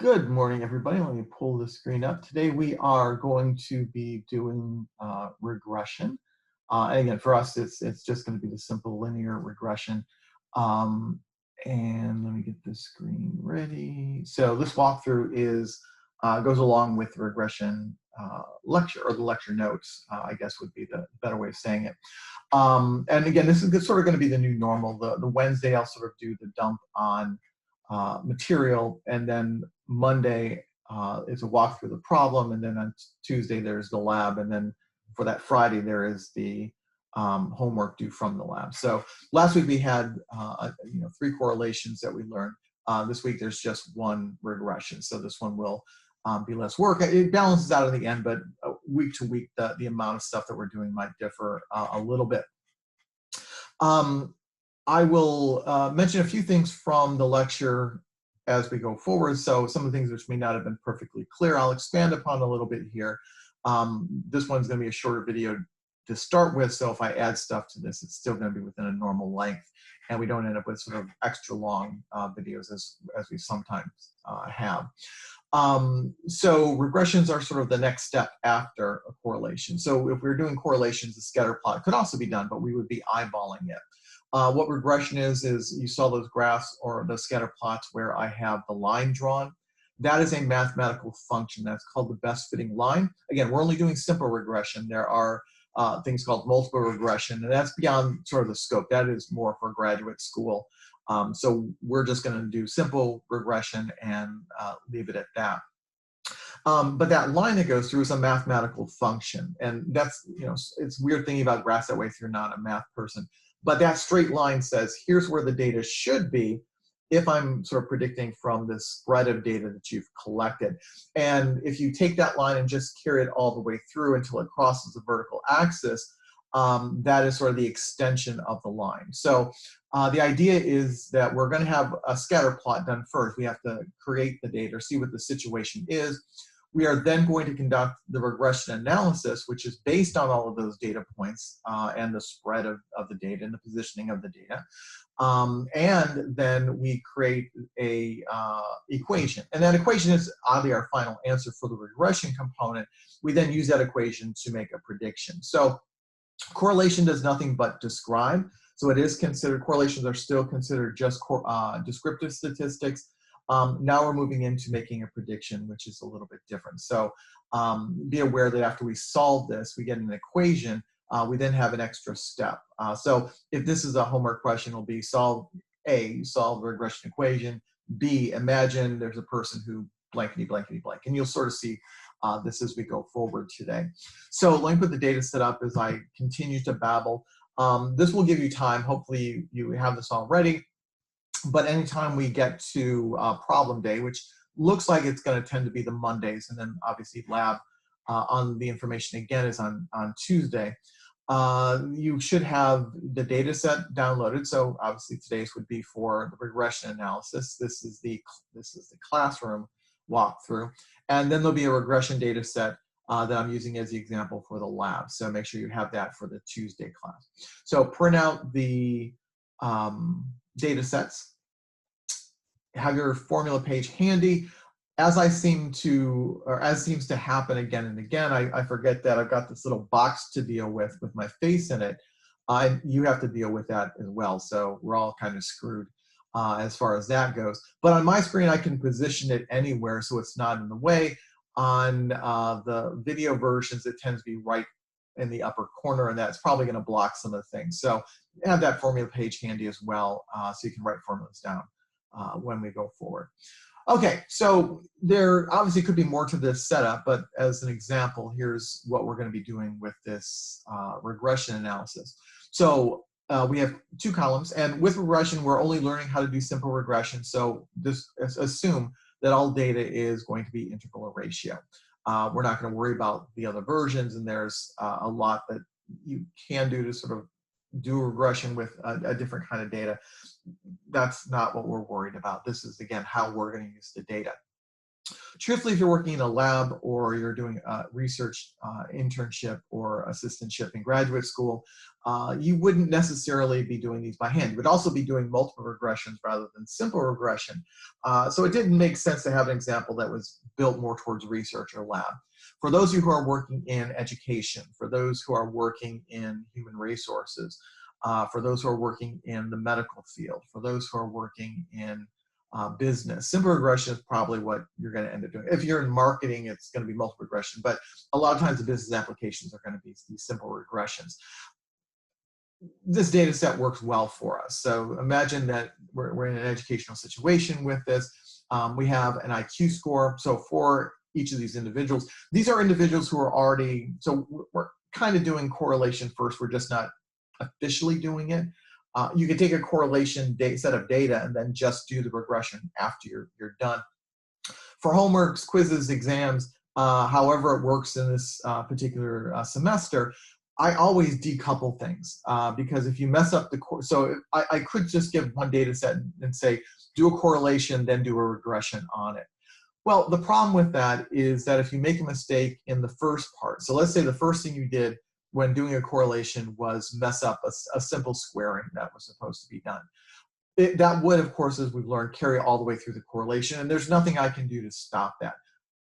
Good morning, everybody. Let me pull the screen up. Today we are going to be doing regression. And again, for us, it's just going to be the simple linear regression. Um, and let me get this screen ready. So this walkthrough is goes along with the regression lecture, or the lecture notes, I guess would be the better way of saying it. And again, this is sort of going to be the new normal. The Wednesday, I'll sort of do the dump on material, and then Monday is a walk through the problem, and then on Tuesday there's the lab, and then for that Friday there is the homework due from the lab. So last week we had 3 correlations that we learned. This week there's just one regression, so this one will be less work. It balances out in the end, but week to week the amount of stuff that we're doing might differ a little bit. Um, I will mention a few things from the lecture as we go forward. So some of the things which may not have been perfectly clear, I'll expand upon a little bit here. This one's going to be a shorter video to start with, so if I add stuff to this, it's still going to be within a normal length, and we don't end up with sort of extra long videos as we sometimes have. So regressions are sort of the next step after a correlation. So if we're doing correlations, the scatter plot could also be done, but we would be eyeballing it. What regression is you saw those graphs or the scatter plots where I have the line drawn. That is a mathematical function that's called the best fitting line. Again, we're only doing simple regression. There are things called multiple regression, and that's beyond sort of the scope. That is more for graduate school. So we're just going to do simple regression and leave it at that. But that line that goes through is a mathematical function, and that's, it's weird thinking about graphs that way if you're not a math person. But that straight line says here's where the data should be if I'm sort of predicting from the spread of data that you've collected. And if you take that line and just carry it all the way through until it crosses the vertical axis, that is sort of the extension of the line. So the idea is that we're going to have a scatter plot done first. We have to create the data, see what the situation is. We are then going to conduct the regression analysis, which is based on all of those data points and the spread of the data and the positioning of the data. And then we create a equation. And that equation is oddly our final answer for the regression component. We then use that equation to make a prediction. So correlation does nothing but describe. So it is considered, correlations are still considered just descriptive statistics. Now we're moving into making a prediction, which is a little bit different. So be aware that after we solve this, we get an equation. We then have an extra step. So if this is a homework question, it'll be solve A, solve the regression equation. B, imagine there's a person who blankety, blankety, blank. And you'll sort of see this as we go forward today. So let me put the data set up as I continue to babble. This will give you time. Hopefully you have this already. But anytime we get to problem day, which looks like it's going to tend to be the Mondays, and then obviously lab on the information again is on Tuesday, you should have the data set downloaded. So obviously today's would be for the regression analysis. This is the classroom walkthrough. And then there'll be a regression data set that I'm using as the example for the lab. So make sure you have that for the Tuesday class. So print out the data sets, have your formula page handy. As seems to happen again and again, I forget that I've got this little box to deal with my face in it. You have to deal with that as well. So we're all kind of screwed as far as that goes. But on my screen, I can position it anywhere so it's not in the way. On the video versions, it tends to be right in the upper corner, and that's probably going to block some of the things. So have that formula page handy as well, so you can write formulas down when we go forward. Okay, so there obviously could be more to this setup, but as an example, here's what we're going to be doing with this regression analysis. So we have 2 columns, and with regression, we're only learning how to do simple regression. So just assume that all data is going to be integral or ratio. We're not going to worry about the other versions, and there's a lot that you can do to sort of do regression with a different kind of data. That's not what we're worried about. This is, again, how we're going to use the data. Truthfully, if you're working in a lab or you're doing a research internship or assistantship in graduate school, you wouldn't necessarily be doing these by hand. You would also be doing multiple regressions rather than simple regression. So it didn't make sense to have an example that was built more towards research or lab. For those of you who are working in education, for those who are working in human resources, for those who are working in the medical field, for those who are working in business. Simple regression is probably what you're going to end up doing. If you're in marketing, it's going to be multiple regression, but a lot of times the business applications are going to be these simple regressions. This data set works well for us. So imagine that we're in an educational situation with this. We have an IQ score. So for each of these individuals, these are individuals who are already, so we're kind of doing correlation first. We're just not officially doing it. You can take a correlation set of data and then just do the regression after you're done. For homeworks, quizzes, exams, however it works in this particular semester, I always decouple things because if you mess up so I could just give one data set and say, do a correlation, then do a regression on it. Well, the problem with that is that if you make a mistake in the first part, so let's say the first thing you did when doing a correlation was mess up a simple squaring that was supposed to be done. That would, of course, as we've learned, carry all the way through the correlation, and there's nothing I can do to stop that.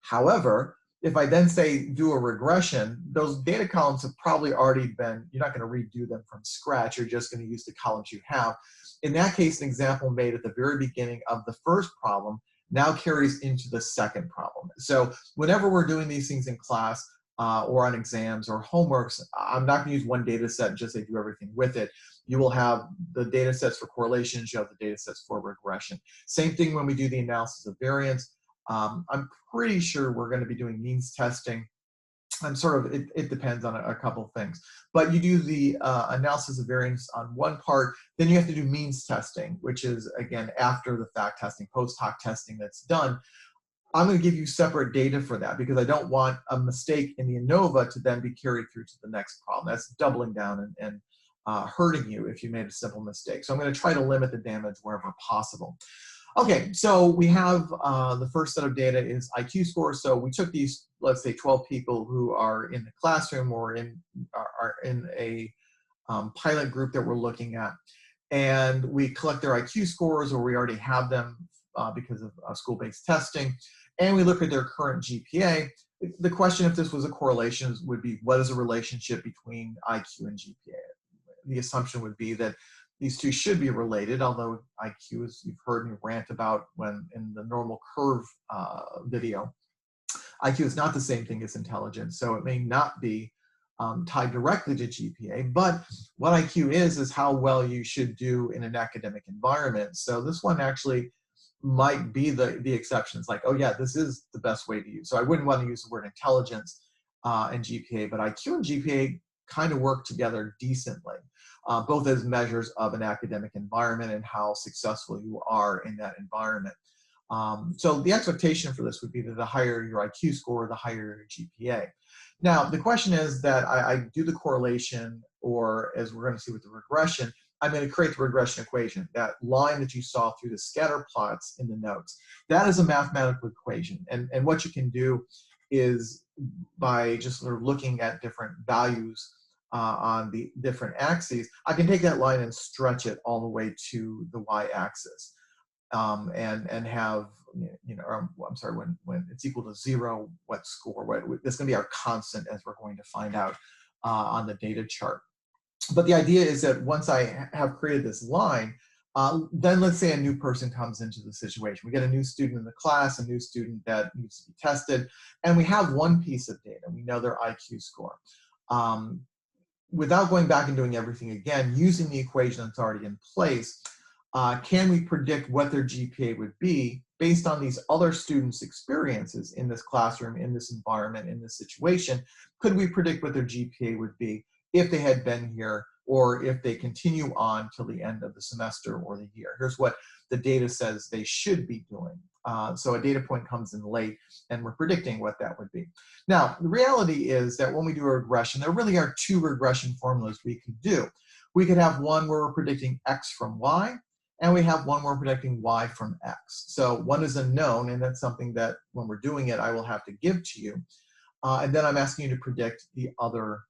However, if I then say do a regression, those data columns have probably already been, you're not going to redo them from scratch, you're just going to use the columns you have. In that case, an example made at the very beginning of the first problem now carries into the second problem. So whenever we're doing these things in class, or on exams or homeworks, I'm not going to use one data set and just say do everything with it. You will have the data sets for correlations, you have the data sets for regression. Same thing when we do the analysis of variance. I'm pretty sure we're going to be doing means testing. It depends on a couple of things. But you do the analysis of variance on one part, then you have to do means testing, which is, again, after the fact testing, post hoc testing that's done. I'm going to give you separate data for that because I don't want a mistake in the ANOVA to then be carried through to the next problem. That's doubling down and hurting you if you made a simple mistake. So I'm going to try to limit the damage wherever possible. Okay, so we have the first set of data is IQ scores. So we took these, let's say, 12 people who are in the classroom or are in a pilot group that we're looking at. And we collect their IQ scores, or we already have them because of school-based testing, and we look at their current GPA. The question, if this was a correlation, would be what is the relationship between IQ and GPA? The assumption would be that these two should be related, although IQ, as you've heard me rant about when in the normal curve video, IQ is not the same thing as intelligence, so it may not be tied directly to GPA, but what IQ is how well you should do in an academic environment. So this one actually might be the exception. It's like, oh yeah, this is the best way to use. So I wouldn't want to use the word intelligence and GPA, but IQ and GPA kind of work together decently, both as measures of an academic environment and how successful you are in that environment. So the expectation for this would be that the higher your IQ score, the higher your GPA. Now, the question is that I do the correlation, or as we're going to see with the regression, I'm going to create the regression equation. That line that you saw through the scatter plots in the notes, that is a mathematical equation. And what you can do is by just sort of looking at different values on the different axes, I can take that line and stretch it all the way to the y-axis. And have, I'm sorry, when it's equal to 0, what score, that's going to be our constant, as we're going to find out on the data chart. But the idea is that once I have created this line, then let's say a new person comes into the situation. We get a new student in the class, a new student that needs to be tested, and we have one piece of data. We know their IQ score. Without going back and doing everything again, using the equation that's already in place, can we predict what their GPA would be based on these other students' experiences in this classroom, in this environment, in this situation? Could we predict what their GPA would be if they had been here, or if they continue on till the end of the semester or the year? Here's what the data says they should be doing. So a data point comes in late, and we're predicting what that would be. Now, the reality is that when we do a regression, there really are two regression formulas we could do. We could have one where we're predicting X from Y, and we have one where we're predicting y from x. So one is a known, and that's something that when we're doing it, I will have to give to you. And then I'm asking you to predict the other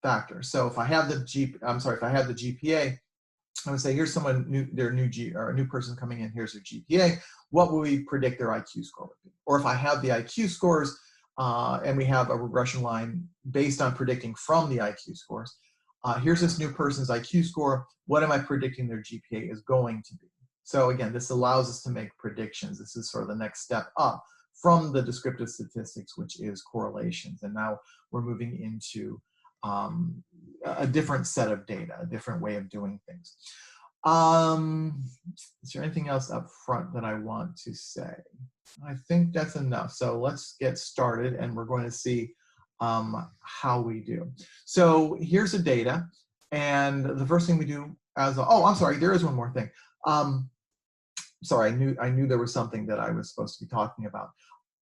factors. So if I have the if I have the GPA, I would say here's someone new, or a new person coming in. Here's their GPA. What will we predict their IQ score would be? Or if I have the IQ scores and we have a regression line based on predicting from the IQ scores, here's this new person's IQ score. What am I predicting their GPA is going to be? So again, this allows us to make predictions. This is sort of the next step up from the descriptive statistics, which is correlations. And now we're moving into a different set of data, a different way of doing things. Is there anything else up front that I want to say? I think that's enough. So let's get started, and we're going to see how we do. So here's the data, and the first thing we do oh, I'm sorry, there is one more thing. Sorry, I knew there was something that I was supposed to be talking about.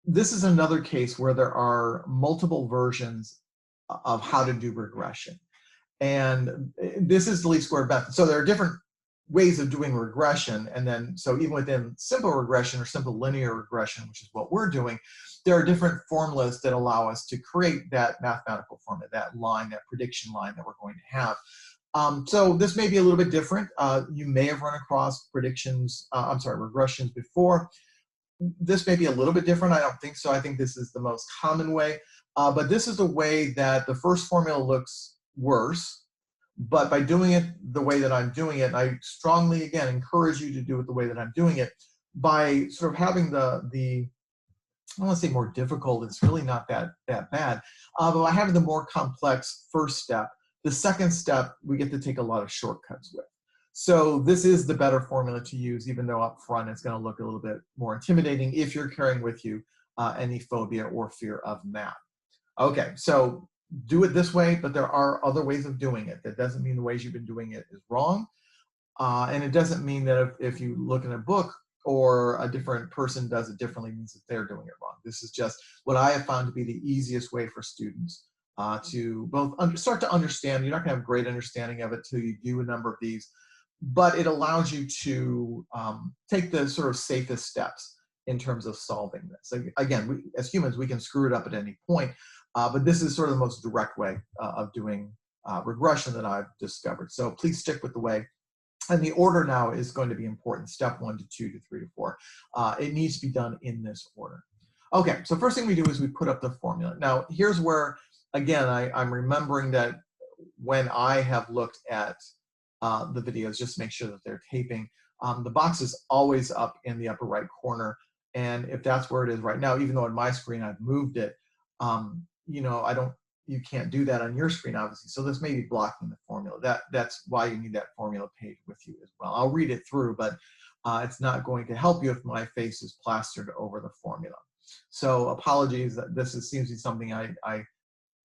This is another case where there are multiple versions of how to do regression. And this is the least squared method. So there are different ways of doing regression. And then, so even within simple regression or simple linear regression, which is what we're doing, there are different formulas that allow us to create that mathematical formula, that line, that prediction line that we're going to have. So this may be a little bit different. You may have run across regressions before. This may be a little bit different. I don't think so. I think this is the most common way. But this is a way that the first formula looks worse. But by doing it the way that I'm doing it, and I strongly, again, encourage you to do it the way that I'm doing it, by sort of having the I don't want to say more difficult, it's really not that bad, but by having the more complex first step, the second step, we get to take a lot of shortcuts with. So this is the better formula to use, even though up front it's going to look a little bit more intimidating if you're carrying with you any phobia or fear of math. Okay, so do it this way, but there are other ways of doing it. That doesn't mean the ways you've been doing it is wrong. And it doesn't mean that if you look in a book or a different person does it differently means that they're doing it wrong. This is just what I have found to be the easiest way for students to both start to understand. You're not going to have a great understanding of it till you do a number of these, but it allows you to take the sort of safest steps in terms of solving this. So again, as humans, we can screw it up at any point, but this is sort of the most direct way of doing regression that I've discovered. So please stick with the way. And the order now is going to be important. Step 1 to 2 to 3 to 4. It needs to be done in this order. Okay, so first thing we do is we put up the formula. Now, here's where, again, I'm remembering that when I have looked at the videos, just to make sure that they're taping, the box is always up in the upper right corner. And if that's where it is right now, even though on my screen I've moved it, you can't do that on your screen, obviously. So this may be blocking the formula. That's why you need that formula page with you as well. I'll read it through, but it's not going to help you if my face is plastered over the formula. So apologies, this seems to be something I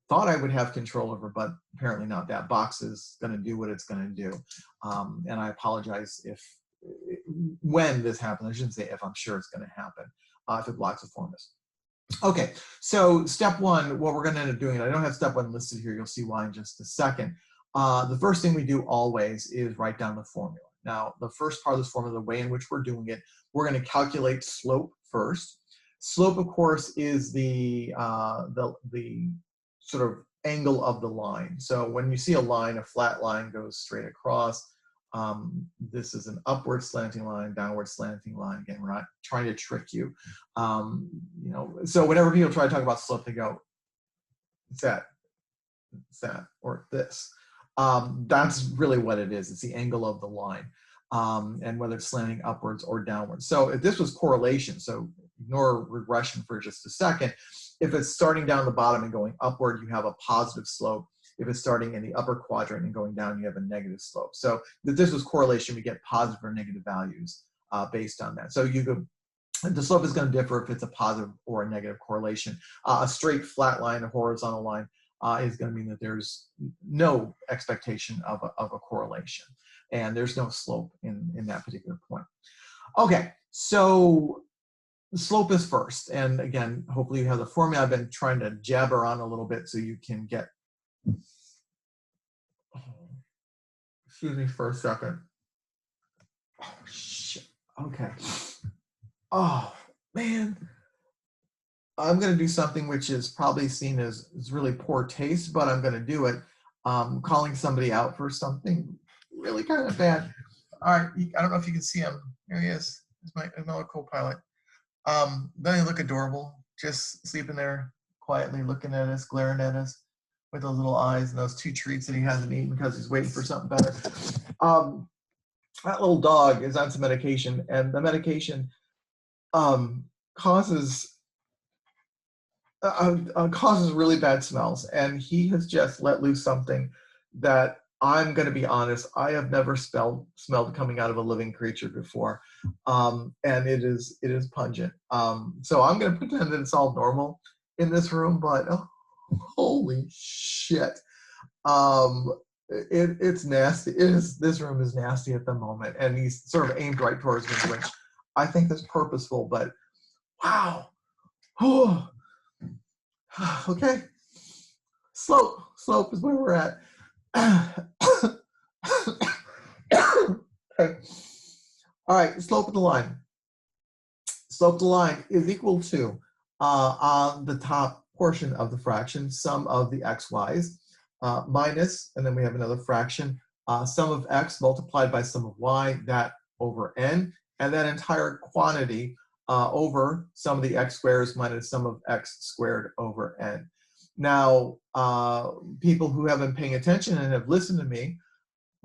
thought I would have control over, but apparently not. That box is going to do what it's going to do. And I apologize when this happens. I shouldn't say if, I'm sure it's going to happen if it blocks the formulas. Okay, so step 1, what we're going to end up doing, and I don't have step 1 listed here, you'll see why in just a second. The first thing we do always is write down the formula. Now, the first part of this formula, the way in which we're doing it, we're going to calculate slope first. Slope, of course, is the sort of angle of the line. So when you see a line, a flat line goes straight across. This is an upward slanting line, downward slanting line. Again, we're not trying to trick you. So whenever people try to talk about slope, they go, it's that, or this. That's really what it is. It's the angle of the line, and whether it's slanting upwards or downwards. So if this was correlation, so ignore regression for just a second. If it's starting down the bottom and going upward, you have a positive slope. If it's starting in the upper quadrant and going down, you have a negative slope. So if this was correlation, we get positive or negative values based on that. So the slope is going to differ if it's a positive or a negative correlation. A straight flat line, a horizontal line, is going to mean that there's no expectation of a correlation, and there's no slope in that particular point. Okay, so the slope is first, and again, hopefully you have the formula. I've been trying to jabber on a little bit so you can get, excuse me for a second. Oh, shit. Okay. Oh, man. I'm going to do something which is probably seen as really poor taste, but I'm going to do it. Calling somebody out for something really kind of bad. All right. I don't know if you can see him. Here he is. He's my another co-pilot. Doesn't he look adorable? Just sleeping there quietly, looking at us, glaring at us with those little eyes and those two treats that he hasn't eaten because he's waiting for something better. That little dog is on some medication, and the medication causes causes really bad smells, and he has just let loose something that I'm going to be honest, I have never smelled coming out of a living creature before, and it is pungent. So I'm going to pretend that it's all normal in this room, but oh, holy shit, it's nasty. This room is nasty at the moment, and he's sort of aimed right towards me, which I think is purposeful. But wow, oh. Okay, slope is where we're at. Okay. All right, slope of the line. Slope of the line is equal to, on the top portion of the fraction, sum of the xy's minus, and then we have another fraction, sum of x multiplied by sum of y, that over n, and that entire quantity over sum of the x squares minus sum of x squared over n. Now, people who have been paying attention and have listened to me,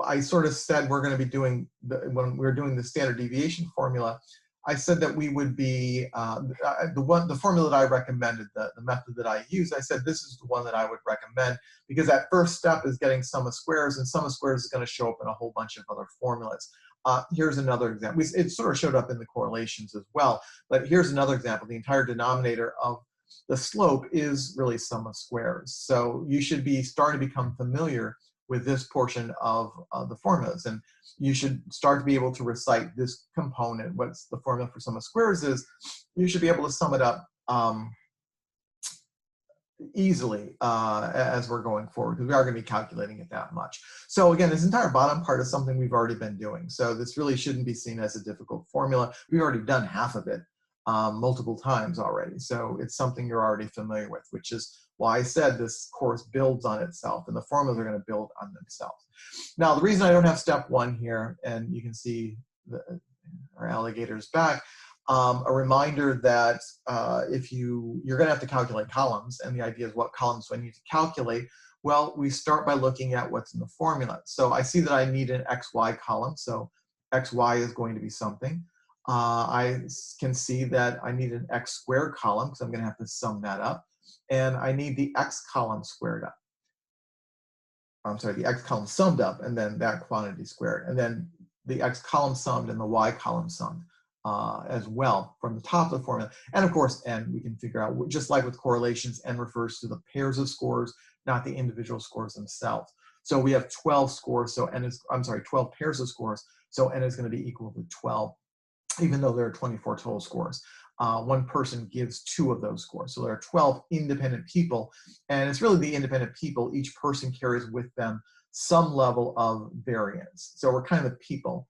I sort of said we're going to be doing, when we were doing the standard deviation formula, I said that we would be, the formula that I recommended, the method that I used, I said this is the one that I would recommend because that first step is getting sum of squares, and sum of squares is going to show up in a whole bunch of other formulas. Here's another example. It sort of showed up in the correlations as well, but here's another example. The entire denominator of the slope is really sum of squares. So you should be starting to become familiar with this portion of the formulas, and you should start to be able to recite this component. What's the formula for sum of squares is, you should be able to sum it up easily as we're going forward, because we are going to be calculating it that much. So again, this entire bottom part is something we've already been doing. So this really shouldn't be seen as a difficult formula. We've already done half of it multiple times already. So it's something you're already familiar with, which is why I said this course builds on itself, and the formulas are going to build on themselves. Now, the reason I don't have step one here, and you can see our alligator's back, a reminder that if you're going to have to calculate columns, and the idea is what columns do I need to calculate? Well, we start by looking at what's in the formula. So I see that I need an XY column, so XY is going to be something. I can see that I need an X squared column, because I'm going to have to sum that up. And I need the X column squared up. I'm sorry, the X column summed up, and then that quantity squared. And then the X column summed and the Y column summed as well from the top of the formula. And of course, n, we can figure out, just like with correlations, n refers to the pairs of scores, not the individual scores themselves. So we have 12 scores, so n is, I'm sorry, 12 pairs of scores, so n is going to be equal to 12, even though there are 24 total scores. One person gives 2 of those scores. So there are 12 independent people, and it's really the independent people. Each person carries with them some level of variance. So we're kind of the people.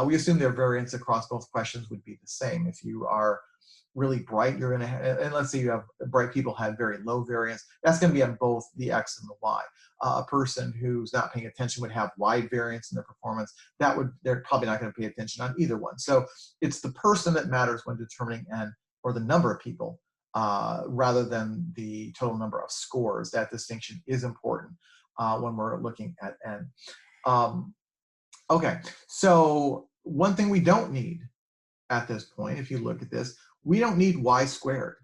We assume their variance across both questions would be the same. If you are really bright, you're going to, and let's say you have bright people have very low variance, that's going to be on both the X and the Y. A person who's not paying attention would have wide variance in their performance. They're probably not going to pay attention on either one. So it's the person that matters when determining n, or the number of people, rather than the total number of scores. That distinction is important when we're looking at n. Okay, so one thing we don't need at this point, if you look at this, we don't need y squared.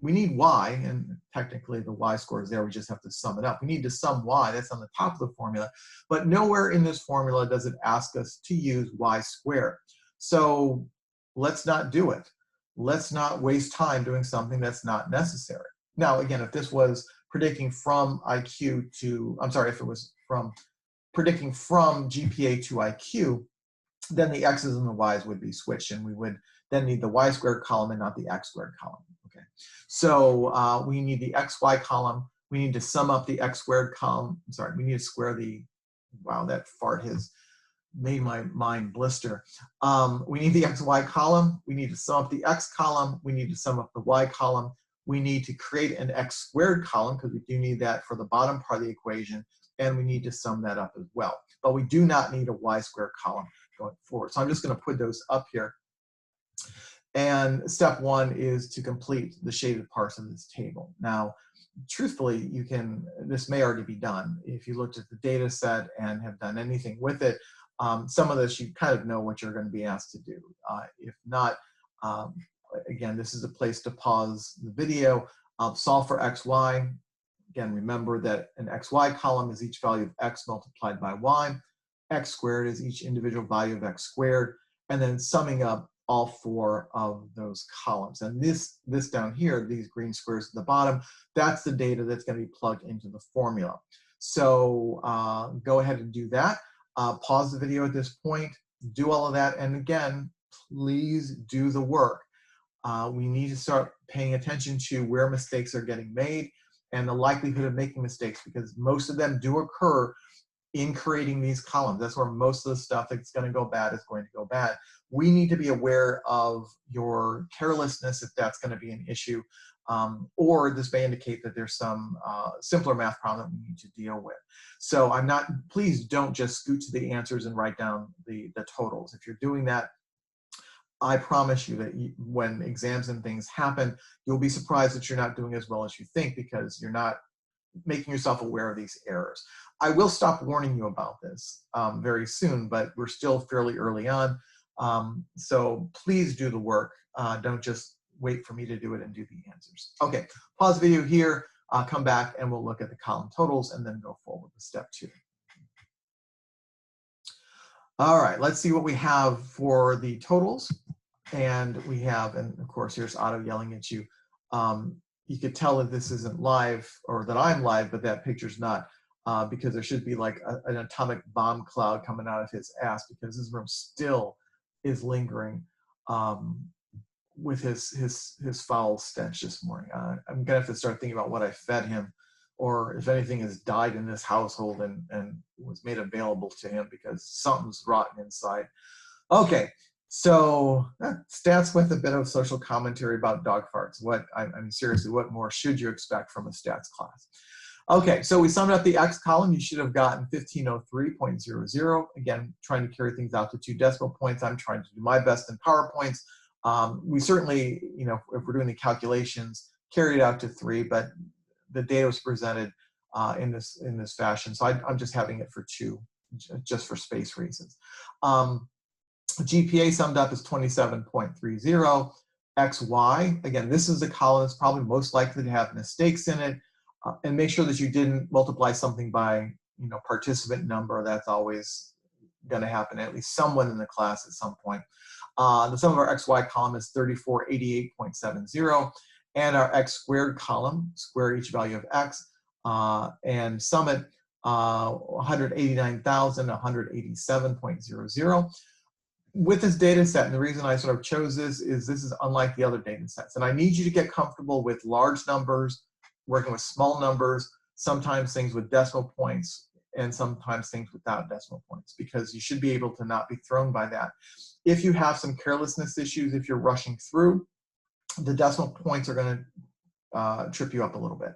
We need y, and technically the y score is there, we just have to sum it up. We need to sum y, that's on the top of the formula, but nowhere in this formula does it ask us to use y squared. So let's not do it. Let's not waste time doing something that's not necessary. Now, again, if this was predicting from IQ to, I'm sorry, if it was from predicting from GPA to IQ, then the x's and the y's would be switched, and we would then need the y squared column and not the x squared column. Okay, so we need the xy column. We need to sum up the x squared column. I'm sorry, we need to square the, wow, that fart has made my mind blister. We need the XY column. We need to sum up the X column. We need to sum up the Y column. We need to create an X squared column because we do need that for the bottom part of the equation. And we need to sum that up as well. But we do not need a Y squared column going forward. So I'm just going to put those up here. And step one is to complete the shaded parts of this table. Now, truthfully, this may already be done. If you looked at the data set and have done anything with it, some of this you kind of know what you're going to be asked to do. If not, again, this is a place to pause the video, solve for XY. Again, remember that an XY column is each value of X multiplied by Y. X squared is each individual value of X squared, and then summing up all four of those columns. And this down here, these green squares at the bottom, that's the data that's going to be plugged into the formula. So go ahead and do that. Pause the video at this point, do all of that, and again, please do the work. We need to start paying attention to where mistakes are getting made and the likelihood of making mistakes, because most of them do occur in creating these columns. That's where most of the stuff that's going to go bad is going to go bad. We need to be aware of your carelessness if that's going to be an issue, or this may indicate that there's some simpler math problem that we need to deal with. So please don't just scoot to the answers and write down the totals. If you're doing that, I promise you that when exams and things happen, you'll be surprised that you're not doing as well as you think, because you're not making yourself aware of these errors. I will stop warning you about this very soon, but we're still fairly early on. So please do the work. Don't just wait for me to do it and do the answers. Okay, pause the video here, come back, and we'll look at the column totals and then go forward with step 2. All right, let's see what we have for the totals. And we have, and of course, here's Otto yelling at you. You could tell that this isn't live, or that I'm live, but that picture's not, because there should be like an atomic bomb cloud coming out of his ass, because his room still is lingering with his foul stench this morning. I'm gonna have to start thinking about what I fed him, or if anything has died in this household and was made available to him, because something's rotten inside. Okay. So stats with a bit of social commentary about dog farts. I mean, seriously, what more should you expect from a stats class? Okay, so we summed up the X column. You should have gotten 1503.00. Again, trying to carry things out to 2 decimal points. I'm trying to do my best in PowerPoints. We certainly, if we're doing the calculations, carry it out to 3, but the data was presented in this fashion. So I'm just having it for 2, just for space reasons. GPA summed up is 27.30. XY, again, this is a column that's probably most likely to have mistakes in it. And make sure that you didn't multiply something by, participant number. That's always going to happen, at least someone in the class at some point. The sum of our XY column is 3488.70. And our X squared column, square each value of X, and sum it 189,187.00. With this data set, and the reason I sort of chose this is unlike the other data sets. And I need you to get comfortable with large numbers, working with small numbers, sometimes things with decimal points, and sometimes things without decimal points, because you should be able to not be thrown by that. If you have some carelessness issues, if you're rushing through, the decimal points are going to trip you up a little bit.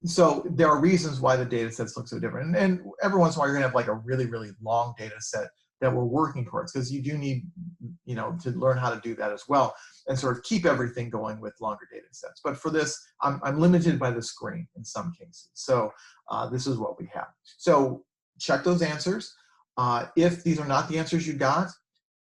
So there are reasons why the data sets look so different. And every once in a while, you're going to have like a really, really long data set that we're working towards, because you do need, to learn how to do that as well and sort of keep everything going with longer data sets. But for this, I'm limited by the screen in some cases. So this is what we have. So check those answers. If these are not the answers you got,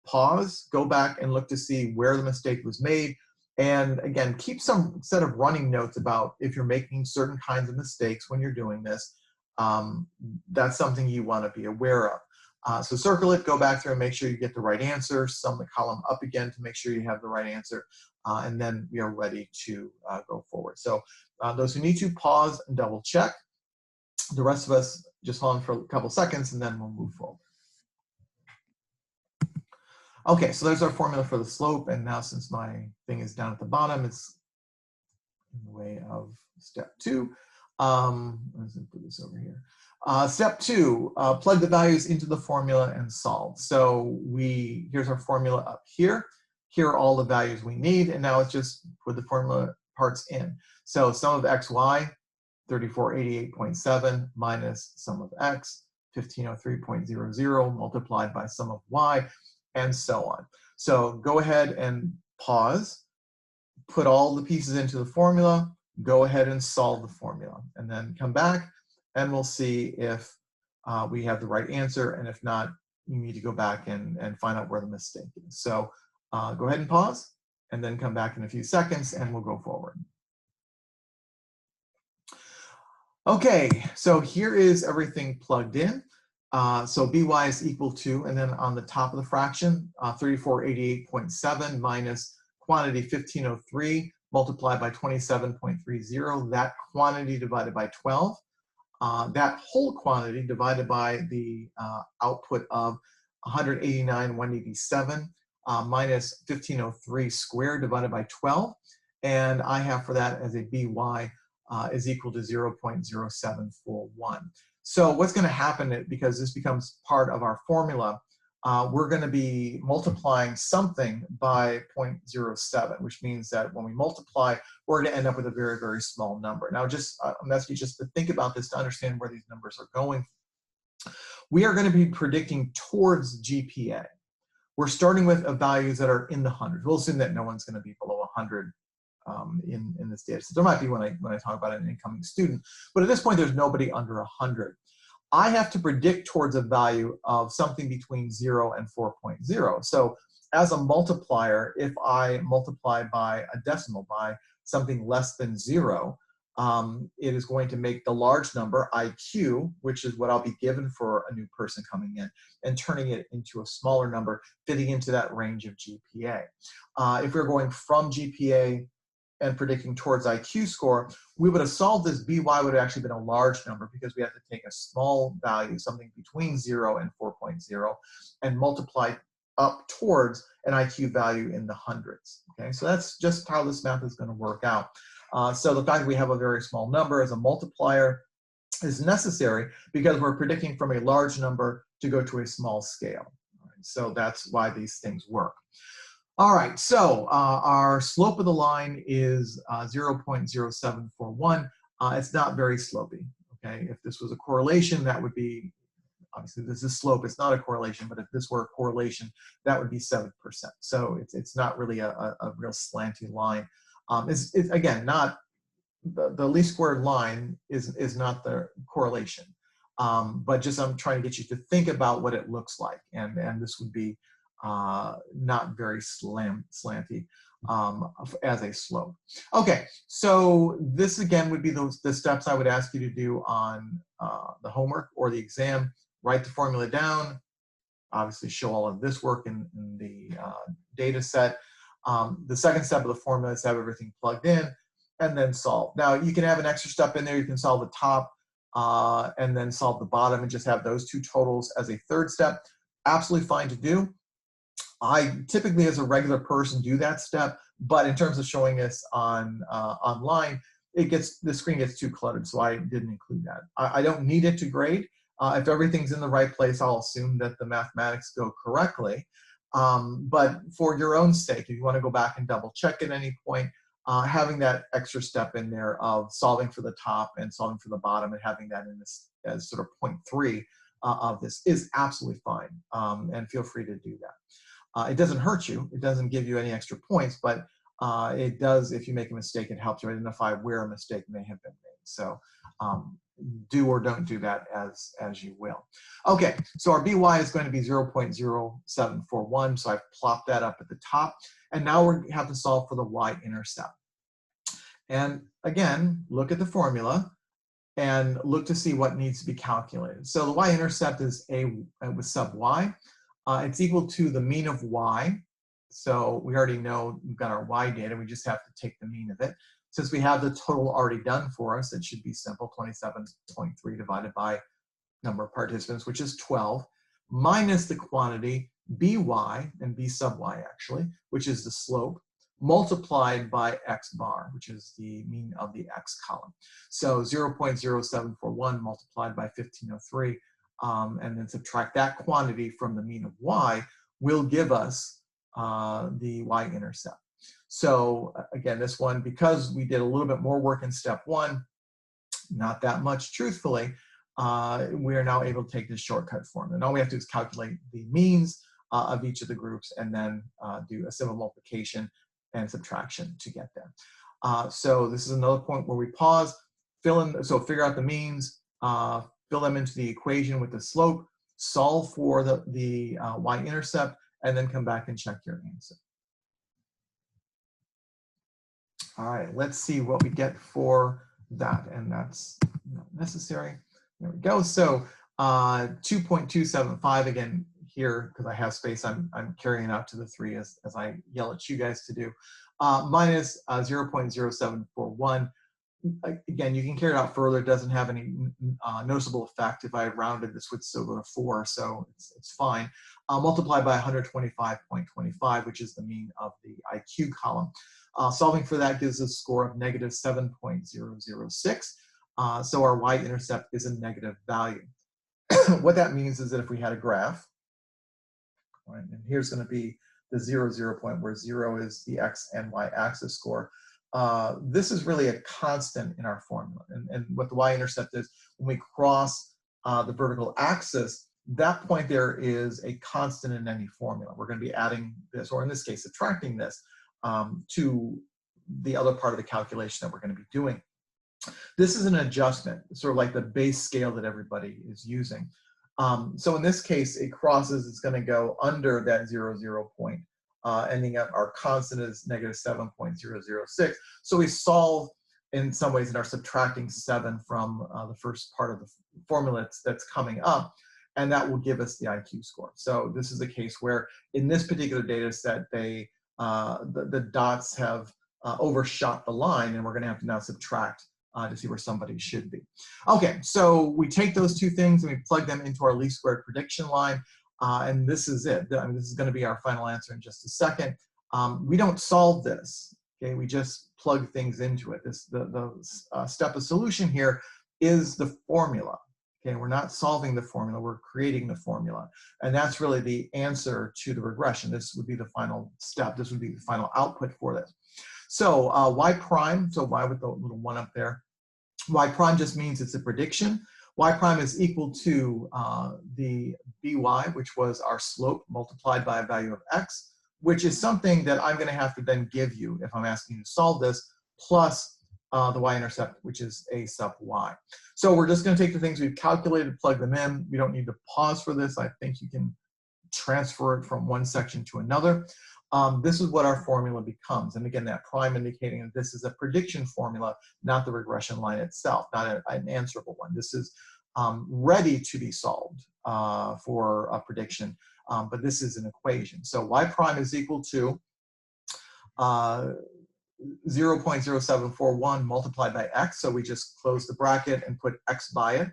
pause, go back and look to see where the mistake was made. And again, keep some set of running notes about if you're making certain kinds of mistakes when you're doing this. That's something you want to be aware of. So circle it, go back through and make sure you get the right answer, sum the column up again to make sure you have the right answer, and then we are ready to go forward. So those who need to, pause and double check. The rest of us, just hold on for a couple seconds and then we'll move forward. Okay, so there's our formula for the slope, and now since my thing is down at the bottom, it's in the way of step 2. Let's put this over here. Step 2, plug the values into the formula and solve. So here's our formula up here. Here are all the values we need, and now it's just put the formula parts in. So sum of xy, 3488.7 minus sum of x, 1503.00 multiplied by sum of y, and so on. So go ahead and pause, put all the pieces into the formula, go ahead and solve the formula, and then come back and we'll see if we have the right answer, and if not, you need to go back and find out where the mistake is. So go ahead and pause, and then come back in a few seconds, and we'll go forward. Okay, so here is everything plugged in. So by is equal to, and then on the top of the fraction, 3488.7 minus quantity 1503 multiplied by 27.30, that quantity divided by 12. That whole quantity divided by the output of 189,187 minus 1503 squared divided by 12. And I have for that as a by is equal to 0.0741. So what's going to happen, because this becomes part of our formula, we're going to be multiplying something by 0.07, which means that when we multiply, we're going to end up with a very, very small number. Now, I'm asking you just to think about this to understand where these numbers are going. We are going to be predicting towards GPA. We're starting with values that are in the hundreds. We'll assume that no one's going to be below 100 in this data. So there might be when I talk about an incoming student, but at this point, there's nobody under 100. I have to predict towards a value of something between 0 and 4.0. So as a multiplier, if I multiply by a decimal, by something less than 0, it is going to make the large number, IQ, which is what I'll be given for a new person coming in, and turning it into a smaller number, fitting into that range of GPA. If we're going from GPA and predicting towards IQ score, we would have solved this. By would have actually been a large number because we have to take a small value, something between 0 and 4.0, and multiply up towards an IQ value in the hundreds. Okay, so that's just how this math is going to work out. So the fact that we have a very small number as a multiplier is necessary because we're predicting from a large number to go to a small scale. All right, so that's why these things work. All right, so our slope of the line is 0.0741. It's not very slopey, okay? If this was a correlation, that would be, obviously this is slope, it's not a correlation, but if this were a correlation, that would be 7%. So it's not really a real slanty line. It's again, not, the least squared line is not the correlation. But just I'm trying to get you to think about what it looks like, and this would be not very slanty as a slope. Okay, so this again would be the steps I would ask you to do on the homework or the exam. Write the formula down, obviously show all of this work in the data set. The second step of the formula is to have everything plugged in and then solve. Now you can have an extra step in there, you can solve the top and then solve the bottom and just have those two totals as a third step. Absolutely fine to do. I typically, as a regular person, do that step, but in terms of showing this on online, the screen gets too cluttered, so I didn't include that. I don't need it to grade. If everything's in the right place, I'll assume that the mathematics go correctly. But for your own sake, if you want to go back and double check at any point, having that extra step in there of solving for the top and solving for the bottom and having that in this as sort of 0.3 of this is absolutely fine, and feel free to do that. It doesn't hurt you, it doesn't give you any extra points, but it does, if you make a mistake, it helps you identify where a mistake may have been made. So do or don't do that as you will. Okay, so our by is going to be 0.0741, so I've plopped that up at the top, and now we have to solve for the y-intercept. And again, look at the formula and look to see what needs to be calculated. So the y-intercept is a with sub y. It's equal to the mean of y. So we already know we've got our y data. We just have to take the mean of it. Since we have the total already done for us, it should be simple. 27.3 divided by number of participants, which is 12, minus the quantity by, and b sub y actually, which is the slope, multiplied by x bar, which is the mean of the x column. So 0.0741 multiplied by 1503, and then subtract that quantity from the mean of y will give us the y-intercept. So again, this one, because we did a little bit more work in step one, not that much truthfully, we are now able to take this shortcut form. And all we have to do is calculate the means of each of the groups and then do a simple multiplication and subtraction to get there. So this is another point where we pause, figure out the means, fill them into the equation with the slope, solve for the y-intercept, and then come back and check your answer. All right, let's see what we get for that, and that's not necessary. There we go. So 2.275 again here, because I have space, I'm carrying out to the 3 as I yell at you guys to do, minus 0.0741. Again, you can carry it out further. It doesn't have any noticeable effect. If I rounded, this would still go to 4, so it's fine. Multiplied by 125.25, which is the mean of the IQ column. Solving for that gives us a score of negative 7.006. So our y-intercept is a negative value. What that means is that if we had a graph, right, and here's going to be the 0, 0 point, where 0 is the x and y axis score. This is really a constant in our formula. And what the y-intercept is, when we cross the vertical axis, that point there is a constant in any formula. We're going to be adding this, or in this case, subtracting this to the other part of the calculation that we're going to be doing. This is an adjustment, sort of like the base scale that everybody is using. So in this case, it crosses, it's going to go under that 0, 0 point. Ending up, our constant is negative 7.006. So we solve in some ways and are subtracting 7 from the first part of the formula that's coming up, and that will give us the IQ score. So this is a case where in this particular data set, the dots have overshot the line, and we're going to have to now subtract to see where somebody should be. Okay, so we take those two things and we plug them into our least squared prediction line. And this is it. I mean, this is going to be our final answer in just a second. We don't solve this. Okay, we just plug things into it. The step of solution here is the formula. Okay, we're not solving the formula, we're creating the formula. And that's really the answer to the regression. This would be the final step. This would be the final output for this. So y prime, so y with the little 1 up there, y prime just means it's a prediction. Y prime is equal to the by, which was our slope, multiplied by a value of x, which is something that I'm going to have to then give you if I'm asking you to solve this, plus the y-intercept, which is a sub y. So we're just going to take the things we've calculated, plug them in. We don't need to pause for this. I think you can transfer it from one section to another. This is what our formula becomes. And again, that prime indicating that this is a prediction formula, not the regression line itself, not an answerable one. This is ready to be solved for a prediction, but this is an equation. So y prime is equal to 0.0741 multiplied by x, so we just close the bracket and put x by it,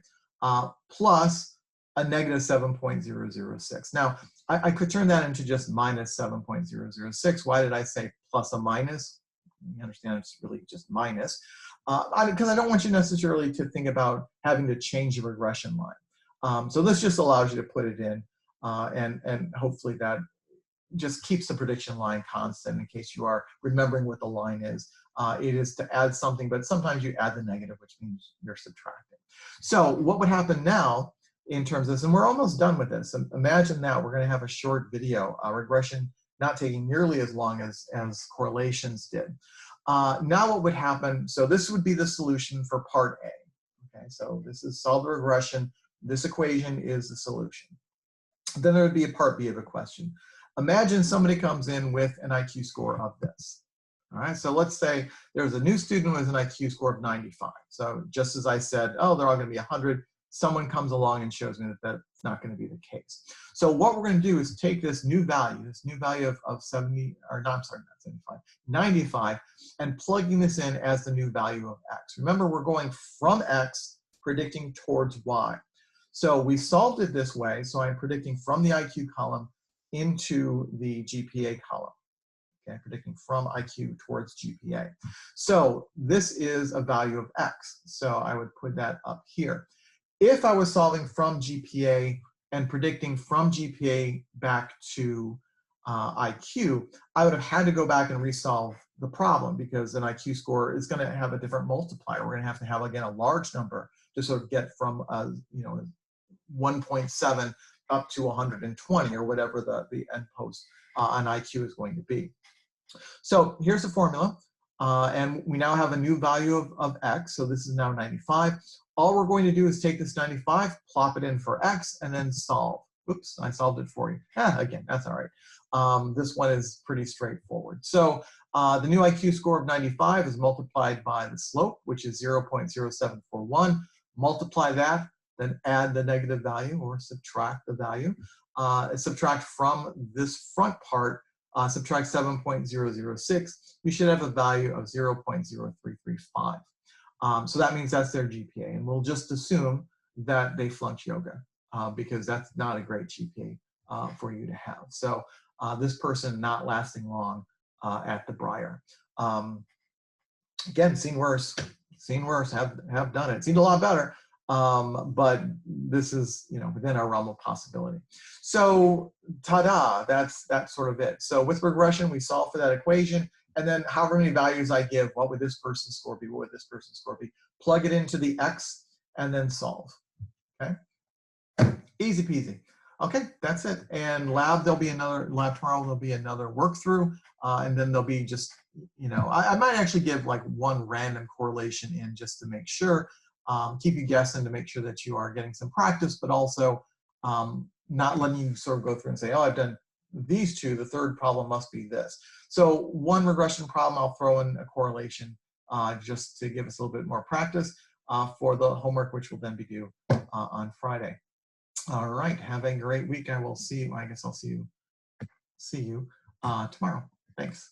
plus a negative 7.006. Now, I could turn that into just minus 7.006. Why did I say plus a minus? You understand it's really just minus. Because I don't want you necessarily to think about having to change the regression line. So this just allows you to put it in, and hopefully that just keeps the prediction line constant in case you are remembering what the line is. It is to add something, but sometimes you add the negative, which means you're subtracting. So what would happen now in terms of this, and we're almost done with this. Imagine now we're going to have a short video, regression not taking nearly as long as correlations did. Now what would happen, so this would be the solution for part A. Okay, so this is solve the regression. This equation is the solution. Then there would be a part B of a question. Imagine somebody comes in with an IQ score of this. All right, so let's say there's a new student with an IQ score of 95. So just as I said, oh, they're all going to be 100. Someone comes along and shows me that that's not going to be the case. So what we're going to do is take this new value of 70, or no, I'm sorry, not 75, 95, and plugging this in as the new value of x. Remember, we're going from x, predicting towards y. So we solved it this way. So I'm predicting from the IQ column into the GPA column. okay, predicting from IQ towards GPA. So this is a value of X. So I would put that up here. If I was solving from GPA and predicting from GPA back to IQ, I would have had to go back and resolve the problem because an IQ score is going to have a different multiplier. We're going to have, again, a large number to sort of get from, 1.7 up to 120 or whatever the end post on IQ is going to be. So here's the formula. And we now have a new value of X. So this is now 95. All we're going to do is take this 95, plop it in for X, and then solve. Oops, I solved it for you. Again, that's all right. This one is pretty straightforward. So the new IQ score of 95 is multiplied by the slope, which is 0.0741. Multiply that, then add the negative value or subtract the value. Subtract from this front part, subtract 7.006. We should have a value of 0.0335. So that means that's their GPA. And we'll just assume that they flunked yoga because that's not a great GPA for you to have. So this person not lasting long at the Briar. Again, seen worse, have done it. Seemed a lot better, but this is within our realm of possibility. So ta-da, that's sort of it. So with regression, we solve for that equation, and then however many values I give, what would this person's score be? What would this person's score be? Plug it into the X and then solve. Okay, easy peasy. Okay, that's it. And lab, there'll be another lab tomorrow. There'll be another work through, and then there'll be just I might actually give like one random correlation in just to make sure, keep you guessing to make sure that you are getting some practice, but also not letting you sort of go through and say, oh, I've done these two, the third problem must be this. So one regression problem, I'll throw in a correlation just to give us a little bit more practice for the homework, which will then be due on Friday. All right, have a great week. I will see you. I guess I'll see you tomorrow. Thanks.